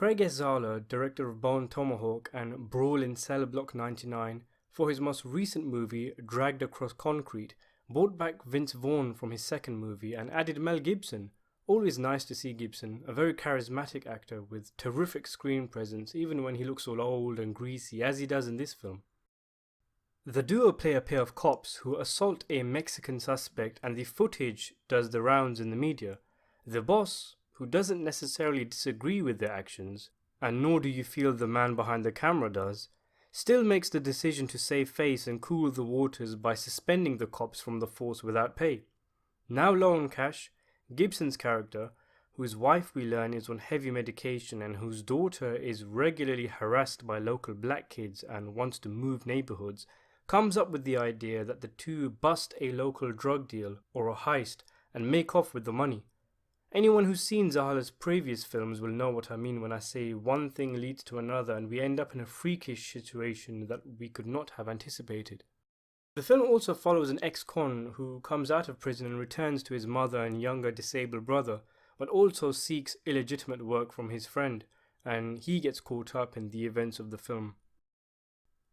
Craig S. Zahler, director of Bone Tomahawk and Brawl in Cell Block 99, for his most recent movie Dragged Across Concrete, brought back Vince Vaughn from his second movie and added Mel Gibson. Always nice to see Gibson, a very charismatic actor with terrific screen presence even when he looks all old and greasy as he does in this film. The duo play a pair of cops who assault a Mexican suspect, and the footage does the rounds in the media. The boss, who doesn't necessarily disagree with their actions, and nor do you feel the man behind the camera does, still makes the decision to save face and cool the waters by suspending the cops from the force without pay. Now low on cash, Gibson's character, whose wife we learn is on heavy medication and whose daughter is regularly harassed by local black kids and wants to move neighborhoods, comes up with the idea that the two bust a local drug deal or a heist and make off with the money. Anyone who's seen Zahler's previous films will know what I mean when I say one thing leads to another and we end up in a freakish situation that we could not have anticipated. The film also follows an ex-con who comes out of prison and returns to his mother and younger disabled brother, but also seeks illegitimate work from his friend, and he gets caught up in the events of the film.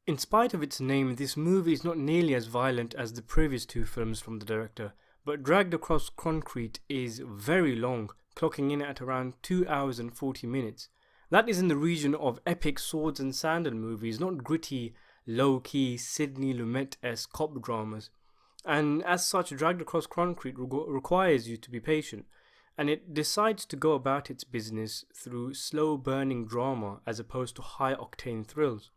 In spite of its name, this movie is not nearly as violent as the previous two films from the director, but Dragged Across Concrete is very long, clocking in at around 2 hours and 40 minutes. That is in the region of epic swords and sandal movies, not gritty, low-key Sidney Lumet-esque cop dramas. And as such, Dragged Across Concrete requires you to be patient, and it decides to go about its business through slow-burning drama as opposed to high-octane thrills.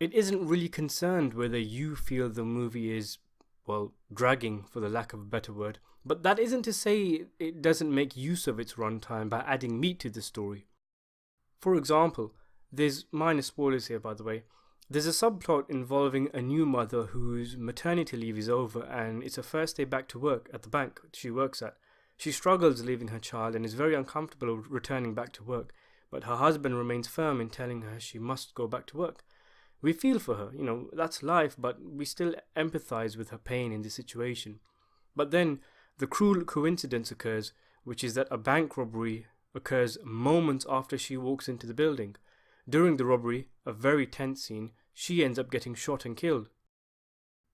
It isn't really concerned whether you feel the movie is, well, dragging for the lack of a better word, but that isn't to say it doesn't make use of its runtime by adding meat to the story. For example, there's minor spoilers here by the way, there's a subplot involving a new mother whose maternity leave is over and it's her first day back to work at the bank she works at. She struggles leaving her child and is very uncomfortable returning back to work, but her husband remains firm in telling her she must go back to work. We feel for her, that's life, but we still empathize with her pain in this situation. But then the cruel coincidence occurs, which is that a bank robbery occurs moments after she walks into the building. During the robbery, a very tense scene, she ends up getting shot and killed.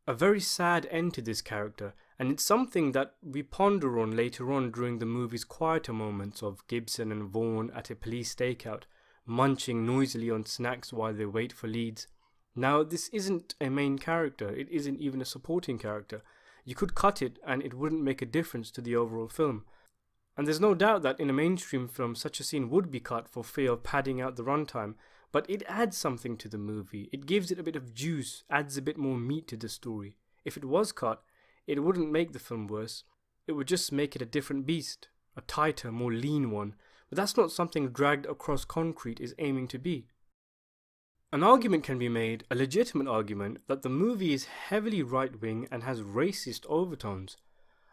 A very sad end to this character, and it's something that we ponder on later on during the movie's quieter moments of Gibson and Vaughn at a police stakeout, munching noisily on snacks while they wait for leads. Now, this isn't a main character, it isn't even a supporting character. You could cut it and it wouldn't make a difference to the overall film. And there's no doubt that in a mainstream film such a scene would be cut for fear of padding out the runtime, but it adds something to the movie. It gives it a bit of juice, adds a bit more meat to the story. If it was cut, it wouldn't make the film worse. It would just make it a different beast, a tighter, more lean one. But that's not something Dragged Across Concrete is aiming to be. An argument can be made, a legitimate argument, that the movie is heavily right-wing and has racist overtones.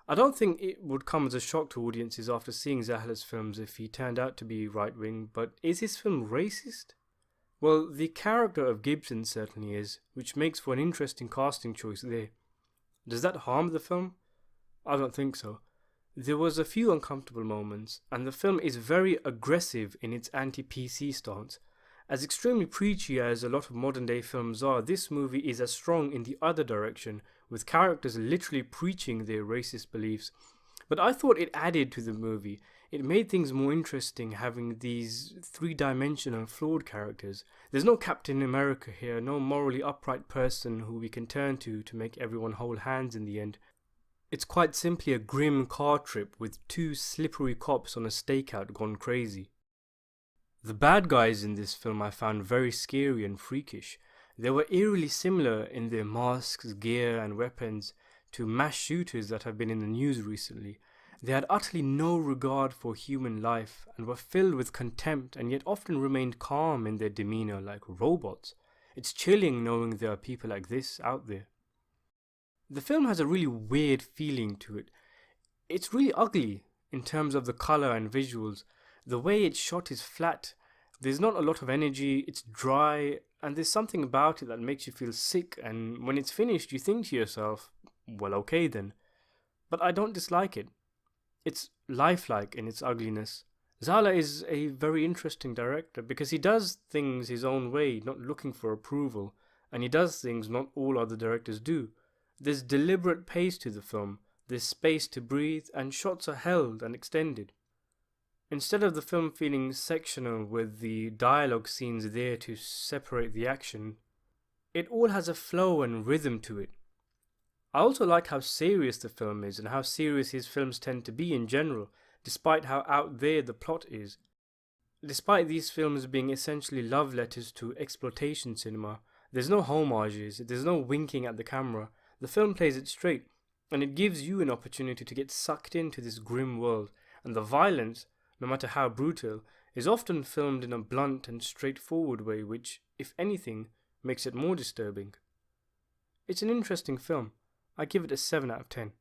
I don't think it would come as a shock to audiences after seeing Zahler's films if he turned out to be right-wing, but is his film racist? Well, the character of Gibson certainly is, which makes for an interesting casting choice there. Does that harm the film? I don't think so. There was a few uncomfortable moments, and the film is very aggressive in its anti-PC stance. As extremely preachy as a lot of modern day films are, this movie is as strong in the other direction, with characters literally preaching their racist beliefs. But I thought it added to the movie. It made things more interesting having these three-dimensional flawed characters. There's no Captain America here, no morally upright person who we can turn to make everyone hold hands in the end. It's quite simply a grim car trip with two slippery cops on a stakeout gone crazy. The bad guys in this film I found very scary and freakish. They were eerily similar in their masks, gear and weapons to mass shooters that have been in the news recently. They had utterly no regard for human life and were filled with contempt and yet often remained calm in their demeanor like robots. It's chilling knowing there are people like this out there. The film has a really weird feeling to it. It's really ugly in terms of the color and visuals. The way it's shot is flat, there's not a lot of energy, it's dry, and there's something about it that makes you feel sick, and when it's finished you think to yourself, well okay then. But I don't dislike it. It's lifelike in its ugliness. Zala is a very interesting director because he does things his own way, not looking for approval, and he does things not all other directors do. There's deliberate pace to the film, there's space to breathe, and shots are held and extended. Instead of the film feeling sectional with the dialogue scenes there to separate the action, it all has a flow and rhythm to it. I also like how serious the film is and how serious his films tend to be in general, despite how out there the plot is. Despite these films being essentially love letters to exploitation cinema, there's no homages, there's no winking at the camera. The film plays it straight, and it gives you an opportunity to get sucked into this grim world, and the violence, no matter how brutal, is often filmed in a blunt and straightforward way which, if anything, makes it more disturbing. It's an interesting film. I give it a 7 out of 10.